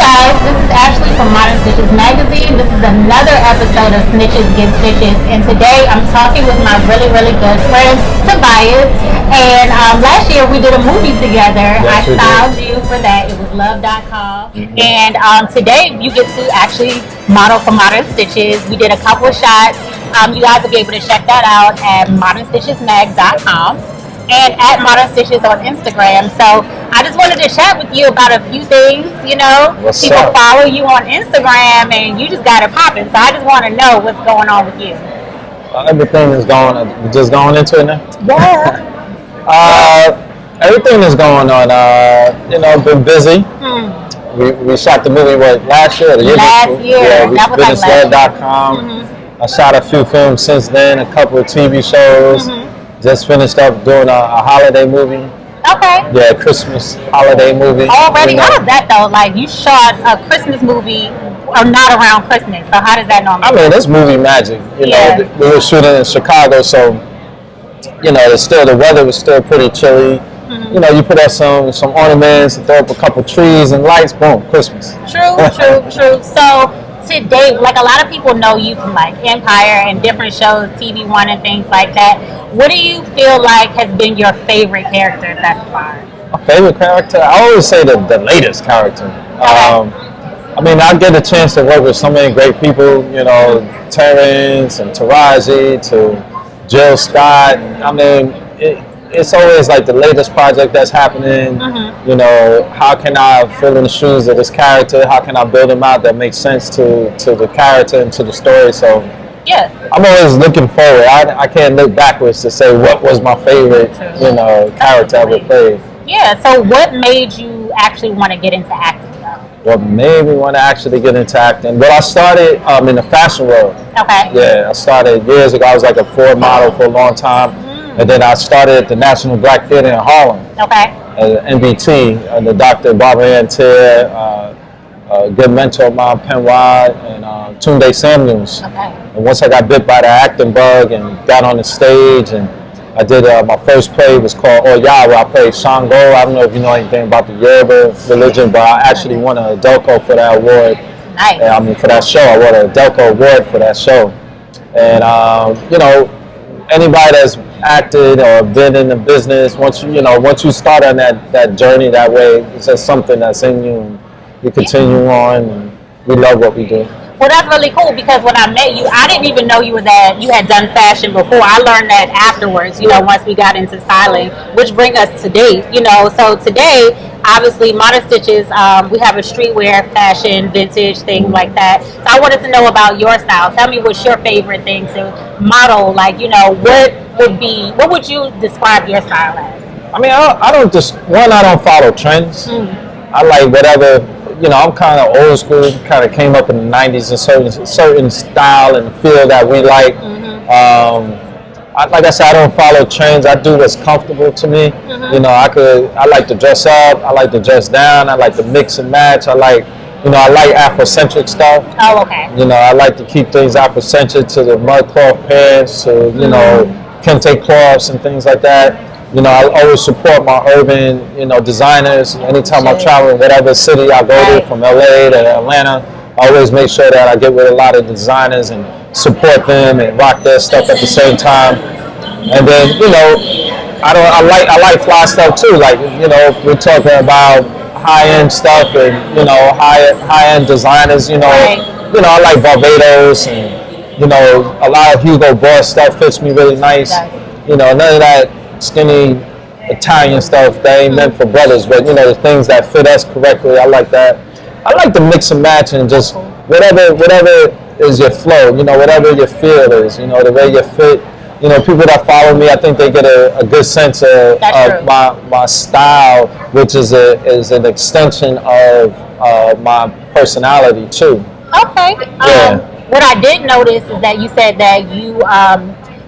guys, this is Ashley from Modern Stitches Magazine. This is another episode of Snitches Get Stitches, and today I'm talking with my really, really good friend Tobias. And last year we did a movie together. Yes, I styled you for that. It was love.com. And today you get to actually model for Modern Stitches. We did a couple of shots. You guys will be able to check that out at modernstitchesmag.com. and at Modern Stitches on Instagram. So I just wanted to chat with you about a few things. You know, people follow you on Instagram and you just got it popping. So I just want to know what's going on with you. Everything is going. Just going into it now. Yeah. Everything is going on. You know, been busy. We shot the movie last year. Last year. Yeah, we that was like last I shot a few films since then. A couple of TV shows. Just finished up doing a holiday movie. Okay. Yeah, Christmas holiday movie. Already? How is that though? Like you shot a Christmas movie or not around Christmas. So how does that normally I mean, it's movie magic. You know, we were shooting in Chicago, so you know, the weather was still pretty chilly. You know, you put up some ornaments, throw up a couple trees and lights, boom, Christmas. True. So today, like a lot of people know you from like Empire and different shows, TV One and things like that. What do you feel like has been your favorite character thus far? My favorite character? I always say the latest character. I mean, I get a chance to work with so many great people, you know, Terrence and Taraji to Jill Scott. I mean, it's always like the latest project that's happening. You know, how can I fill in the shoes of this character? How can I build him out that makes sense to the character and to the story? So yeah, I'm always looking forward. I can't look backwards to say what was my favorite, you know, character I ever played. Yeah. So what made you actually want to get into acting? What made me want to actually get into acting? Well, I started in the fashion world. Okay. Yeah, I started years ago. I was like a Ford model for a long time. And then I started at the National Black Theater in Harlem. Okay. NBT, the Dr. Barbara Ann Tier, a good mentor of mine, Penrod, and Tunde Samuels. Okay. And once I got bit by the acting bug and got on the stage, and I did my first play was called Oya, where I played Shango. I don't know if you know anything about the Yoruba religion, but I actually won a Delco for that award. Nice. And, I mean, for that show, I won a Delco award for that show. And you know, anybody that's acted or been in the business, once you start on that journey that way, it's just something that's in you, and you continue on, and we love what we do. Well, that's really cool because when I met you, I didn't even know you had done fashion before. I learned that afterwards, you know, once we got into styling, which brings us to date, you know. So today, obviously, Modern Stitches, we have a streetwear, fashion, vintage, thing like that. So I wanted to know about your style. Tell me what's your favorite thing to model, like, you know, what would you describe your style as? I mean, I don't follow trends. I like whatever. You know, I'm kind of old school, kind of came up in the 90s in certain style and feel that we like. Like I said, I don't follow trends. I do what's comfortable to me. You know, I like to dress up. I like to dress down. I like to mix and match. I like Afrocentric stuff. Oh, okay. You know, I like to keep things Afrocentric, to the mud cloth pants, to, you know, kente cloths and things like that. You know, I always support my urban, you know, designers. Anytime I travel in whatever city I go to, from LA to Atlanta, I always make sure that I get with a lot of designers and support them and rock their stuff at the same time. And then, you know, I like fly stuff too. Like, you know, we're talking about high-end stuff and, you know, high-end designers, you know, I like Barbados, and, you know, a lot of Hugo Boss stuff fits me really nice. You know, none of that skinny Italian stuff that ain't meant for brothers, but you know, the things that fit us correctly, I like that. I like to mix and match and just whatever is your flow, you know, whatever your feel is, you know, the way you fit. You know, people that follow me, I think they get a good sense of my style, which is an extension of my personality too. Okay. What I did notice is that you said that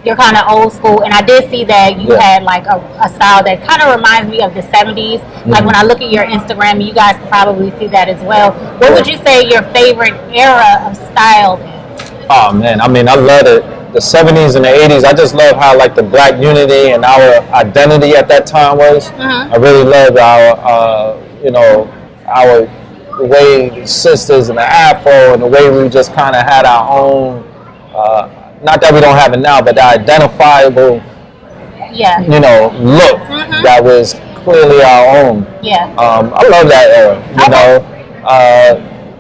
you're kind of old school, and I did see that you had like a style that kind of reminds me of the 70s. Like when I look at your Instagram, you guys probably see that as well. What would you say your favorite era of style is? Oh man, I mean, I love it. The 70s and the 80s, I just love how like the black unity and our identity at that time was. I really loved our the way the sisters and the afro and the way we just kind of had our own, not that we don't have it now, but the identifiable, you know, look that was clearly our own. I love that era, you know.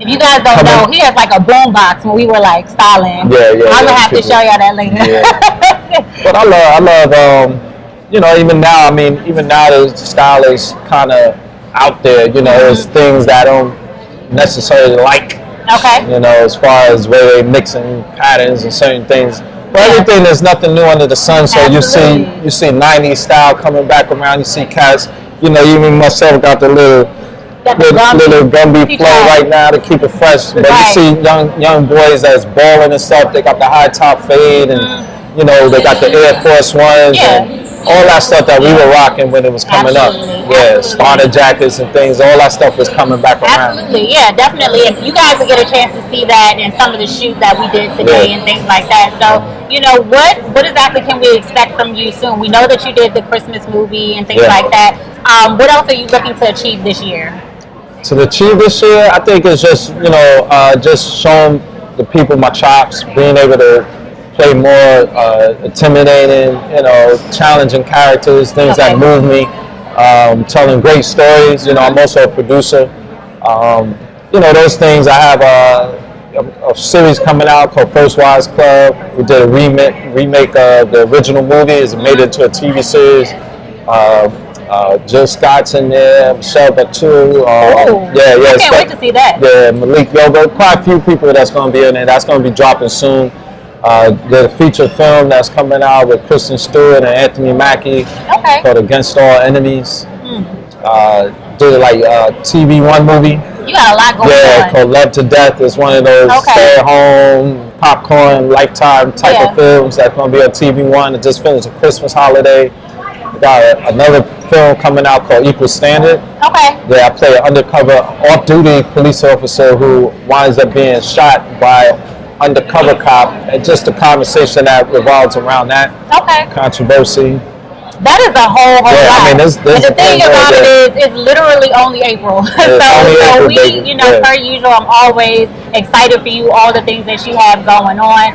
If you guys don't know, he has like a boom box when we were like Stylin. I'm gonna have to show y'all that later. But I love, you know, even now, I mean, even now the style is kind of out there, you know, there's things that I don't necessarily like. You know, as far as where they mixing patterns and certain things. But everything, there's nothing new under the sun. So you see 90s style coming back around. You see cats, you know, even myself got the little Gumby flow right now to keep it fresh. But you see young boys that's balling and stuff. They got the high top fade and you know they got the Air Force Ones and all that stuff that we were rocking when it was coming up. Starter jackets and things. All that stuff was coming back around. Definitely. And you guys will get a chance to see that in some of the shoots that we did today and things like that. So, you know, what exactly can we expect from you soon? We know that you did the Christmas movie and things like that. What else are you looking to achieve this year? To achieve this year, I think it's just, you know, just showing the people my chops, being able to play more intimidating, you know, challenging characters, things that move me, telling great stories. You know, I'm also a producer. You know, those things. I have a series coming out called First Wives Club. We did a remake of the original movie. It's made it into a TV series. Jill Scott's in there, Michelle Batu. I can't wait to see that. Yeah, Malik Yoga. Quite a few people that's going to be in there. That's going to be dropping soon. Did a feature film that's coming out with Kristen Stewart and Anthony Mackie called Against All Enemies. Did like a TV One movie. You got a lot going on. Called Love to Death. It's one of those stay-at-home, popcorn, lifetime type of films that's going to be on TV One. It just finished a Christmas holiday. We got another film coming out called Equal Standard. I play an undercover off-duty police officer who winds up being shot by undercover cop, and just the conversation that revolves around that controversy. That is a whole lot. I mean, and the thing about it is, it's literally only April. so we, you know, per usual, I'm always excited for you, all the things that you have going on.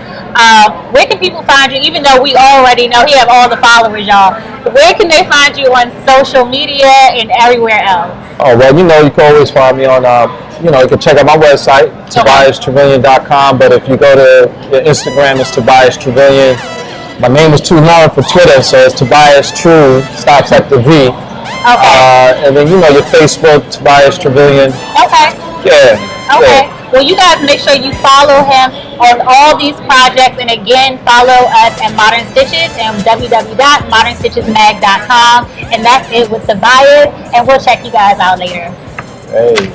Where can people find you? Even though we already know he have all the followers, y'all. Where can they find you on social media and everywhere else? Oh, well, you know, you can always find me on, you know, you can check out my website, TobiasTruvillion.com. But if you go to your Instagram, it's Tobias Truvillion. My name is too long for Twitter, so it's Tobias True, stops at the V. And then, you know, your Facebook, Tobias Truvillion. Well, you guys make sure you follow him on all these projects. And again, follow us at Modern Stitches and www.modernstitchesmag.com. And that's it with Tobias. And we'll check you guys out later. Hey.